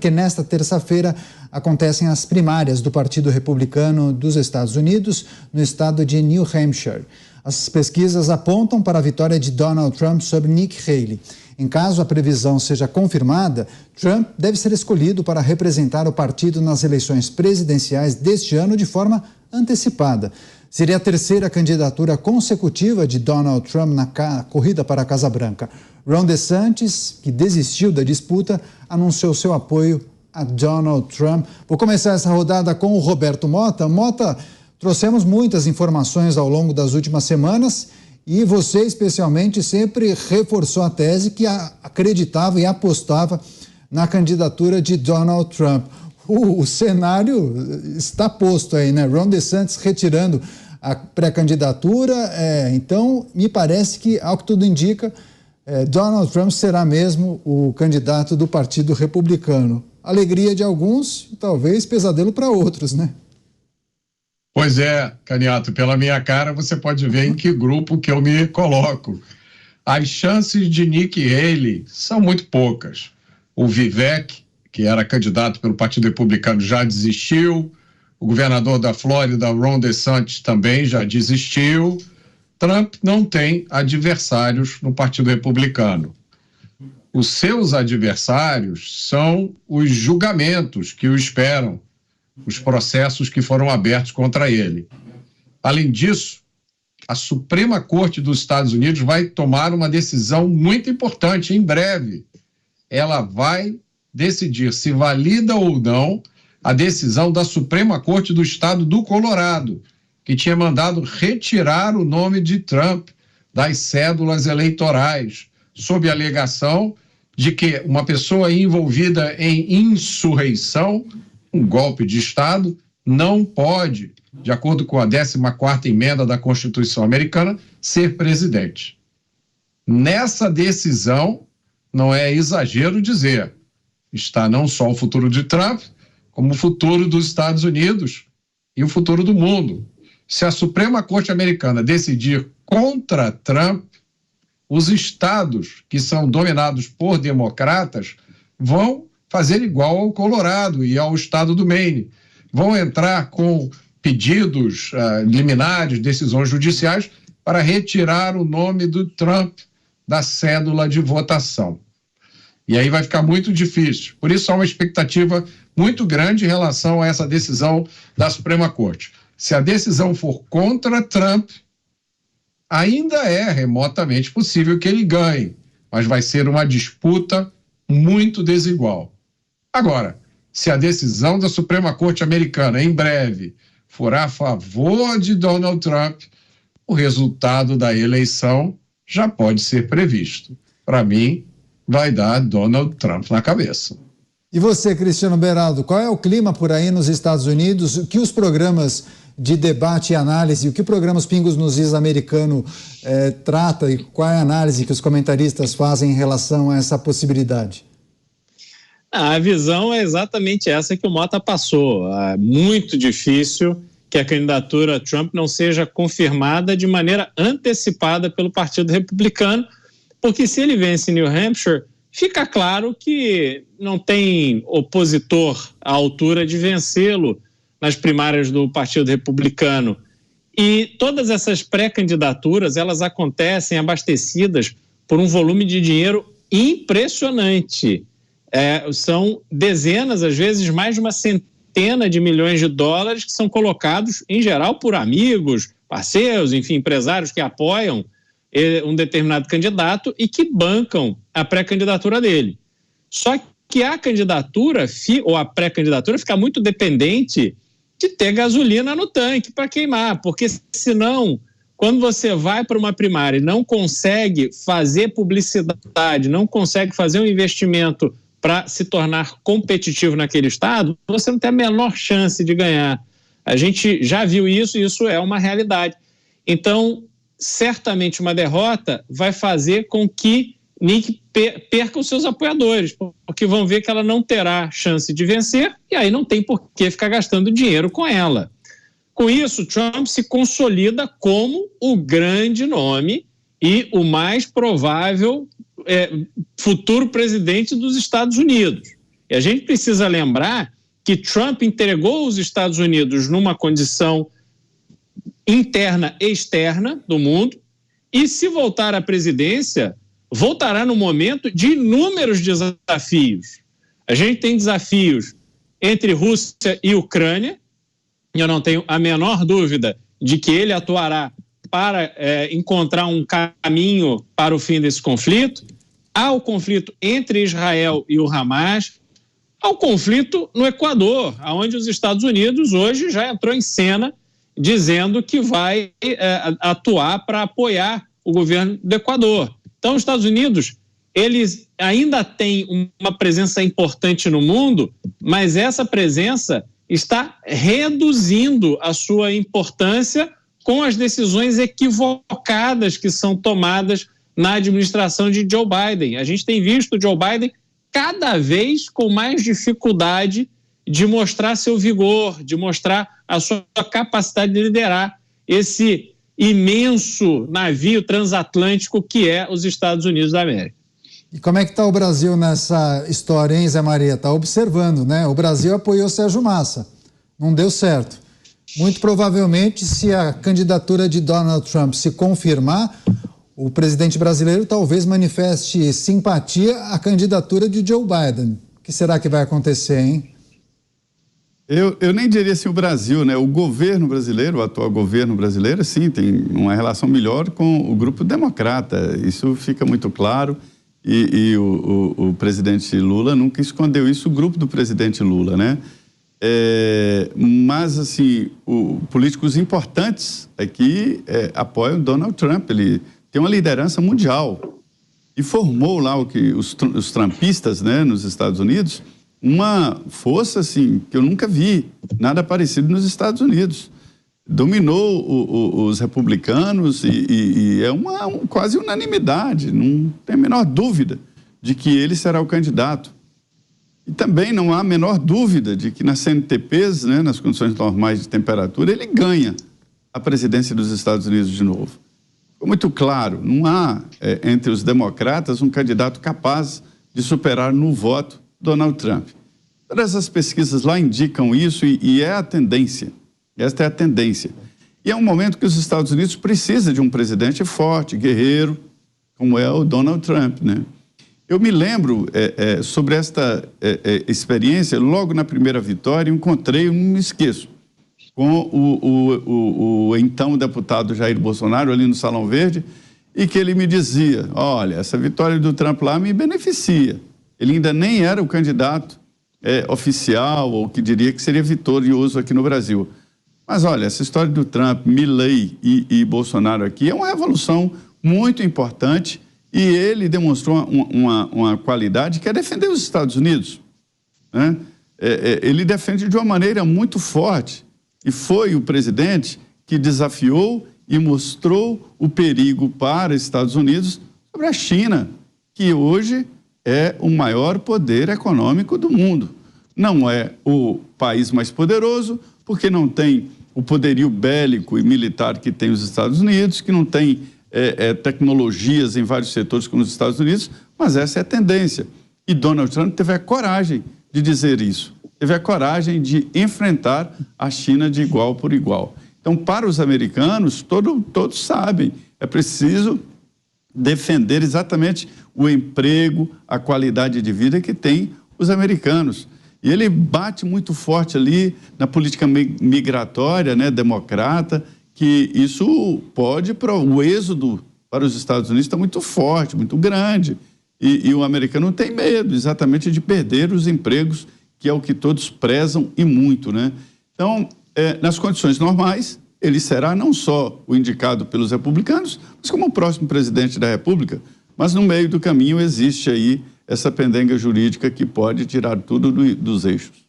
porque nesta terça-feira acontecem as primárias do Partido Republicano dos Estados Unidos no estado de New Hampshire. As pesquisas apontam para a vitória de Donald Trump sobre Nikki Haley. Em caso a previsão seja confirmada, Trump deve ser escolhido para representar o partido nas eleições presidenciais deste ano de forma antecipada. Seria a terceira candidatura consecutiva de Donald Trump na corrida para a Casa Branca. Ron DeSantis, que desistiu da disputa, anunciou seu apoio a Donald Trump. Vou começar essa rodada com o Roberto Mota. Mota, trouxemos muitas informações ao longo das últimas semanas e você, especialmente, sempre reforçou a tese que acreditava e apostava na candidatura de Donald Trump. O cenário está posto aí, né? Ron DeSantis retirando a pré-candidatura, então me parece que, ao que tudo indica, Donald Trump será mesmo o candidato do Partido Republicano. Alegria de alguns e talvez pesadelo para outros, né? Pois é, Caniato, pela minha cara você pode ver em que grupo que eu me coloco. As chances de Nikki Haley são muito poucas. O Vivek, que era candidato pelo Partido Republicano, já desistiu. O governador da Flórida, Ron DeSantis, também já desistiu. Trump não tem adversários no Partido Republicano. Os seus adversários são os julgamentos que o esperam, os processos que foram abertos contra ele. Além disso, a Suprema Corte dos Estados Unidos vai tomar uma decisão muito importante em breve. Ela vai decidir se valida ou não a decisão da Suprema Corte do Estado do Colorado, que tinha mandado retirar o nome de Trump das cédulas eleitorais, sob a alegação de que uma pessoa envolvida em insurreição, um golpe de Estado, não pode, de acordo com a 14ª emenda da Constituição Americana, ser presidente. Nessa decisão, não é exagero dizer, está não só o futuro de Trump, como o futuro dos Estados Unidos e o futuro do mundo. Se a Suprema Corte Americana decidir contra Trump, os estados que são dominados por democratas vão fazer igual ao Colorado e ao estado do Maine. Vão entrar com pedidos liminares, decisões judiciais, para retirar o nome do Trump da cédula de votação. E aí vai ficar muito difícil. Por isso há uma expectativa muito grande em relação a essa decisão da Suprema Corte. Se a decisão for contra Trump, ainda é remotamente possível que ele ganhe, mas vai ser uma disputa muito desigual. Agora, se a decisão da Suprema Corte Americana, em breve, for a favor de Donald Trump, o resultado da eleição já pode ser previsto. Para mim, vai dar Donald Trump na cabeça. E você, Cristiano Beraldo, qual é o clima por aí nos Estados Unidos? O que os programas de debate e análise, o que o programa Os Pingos nos Is americano trata e qual é a análise que os comentaristas fazem em relação a essa possibilidade? A visão é exatamente essa que o Mota passou. É muito difícil que a candidatura Trump não seja confirmada de maneira antecipada pelo Partido Republicano, porque se ele vence em New Hampshire, fica claro que não tem opositor à altura de vencê-lo nas primárias do Partido Republicano. E todas essas pré-candidaturas, elas acontecem abastecidas por um volume de dinheiro impressionante. São dezenas, às vezes mais de uma centena de milhões de dólares que são colocados, em geral, por amigos, parceiros, enfim, empresários que apoiam um determinado candidato e que bancam a pré-candidatura dele. Só que a candidatura, ou a pré-candidatura, fica muito dependente de ter gasolina no tanque para queimar, porque senão, quando você vai para uma primária e não consegue fazer publicidade, não consegue fazer um investimento para se tornar competitivo naquele estado, você não tem a menor chance de ganhar. A gente já viu isso e isso é uma realidade. Então, certamente uma derrota vai fazer com que Nikki perca os seus apoiadores, porque vão ver que ela não terá chance de vencer e aí não tem por que ficar gastando dinheiro com ela. Com isso, Trump se consolida como o grande nome e o mais provável futuro presidente dos Estados Unidos. E a gente precisa lembrar que Trump entregou os Estados Unidos numa condição interna e externa do mundo, e se voltar à presidência, voltará no momento de inúmeros desafios. A gente tem desafios entre Rússia e Ucrânia, e eu não tenho a menor dúvida de que ele atuará para encontrar um caminho para o fim desse conflito. Há o conflito entre Israel e o Hamas, há o conflito no Equador, onde os Estados Unidos hoje já entrou em cena dizendo que vai atuar para apoiar o governo do Equador. Então, os Estados Unidos, eles ainda têm uma presença importante no mundo, mas essa presença está reduzindo a sua importância com as decisões equivocadas que são tomadas na administração de Joe Biden. A gente tem visto o Joe Biden cada vez com mais dificuldade de mostrar seu vigor, de mostrar a sua capacidade de liderar esse imenso navio transatlântico que é os Estados Unidos da América. E como é que está o Brasil nessa história, hein, Zé Maria? Está observando, né? O Brasil apoiou Sérgio Massa, não deu certo. Muito provavelmente, se a candidatura de Donald Trump se confirmar, o presidente brasileiro talvez manifeste simpatia à candidatura de Joe Biden. O que será que vai acontecer, hein? Eu nem diria assim o Brasil, né? O governo brasileiro, o atual governo brasileiro, sim, tem uma relação melhor com o grupo democrata. Isso fica muito claro. E o presidente Lula nunca escondeu isso, o grupo do presidente Lula, né? Mas, assim, políticos importantes aqui apoiam Donald Trump. Ele tem uma liderança mundial e formou lá os trumpistas, né, nos Estados Unidos, uma força, assim, que eu nunca vi, nada parecido nos Estados Unidos. Dominou os republicanos e é quase unanimidade, não tem a menor dúvida de que ele será o candidato. E também não há a menor dúvida de que nas CNTPs, né, nas condições normais de temperatura, ele ganha a presidência dos Estados Unidos de novo. Ficou muito claro, não há entre os democratas um candidato capaz de superar no voto Donald Trump. Todas as pesquisas lá indicam isso e é a tendência. Esta é a tendência. E é um momento que os Estados Unidos precisam de um presidente forte, guerreiro, como é o Donald Trump, né? Eu me lembro sobre esta experiência, logo na primeira vitória, encontrei, eu não me esqueço, com o então deputado Jair Bolsonaro ali no Salão Verde, e que ele me dizia, olha, essa vitória do Trump lá me beneficia. Ele ainda nem era o candidato oficial, ou que diria que seria vitorioso aqui no Brasil. Mas olha, essa história do Trump, Milley e Bolsonaro aqui é uma revolução muito importante e ele demonstrou uma qualidade que é defender os Estados Unidos, né? Ele defende de uma maneira muito forte e foi o presidente que desafiou e mostrou o perigo para os Estados Unidos sobre a China, que hoje é o maior poder econômico do mundo. Não é o país mais poderoso, porque não tem o poderio bélico e militar que tem os Estados Unidos, que não tem tecnologias em vários setores como os Estados Unidos, mas essa é a tendência. E Donald Trump teve a coragem de dizer isso, teve a coragem de enfrentar a China de igual por igual. Então, para os americanos, todos sabem, é preciso defender exatamente o emprego, a qualidade de vida que tem os americanos. E ele bate muito forte ali na política migratória, né, democrata, que isso pode, o êxodo para os Estados Unidos está muito forte, muito grande. E o americano tem medo exatamente de perder os empregos, que é o que todos prezam e muito, né? Então, nas condições normais, ele será não só o indicado pelos republicanos, mas como o próximo presidente da República. Mas no meio do caminho existe aí essa pendenga jurídica que pode tirar tudo dos eixos.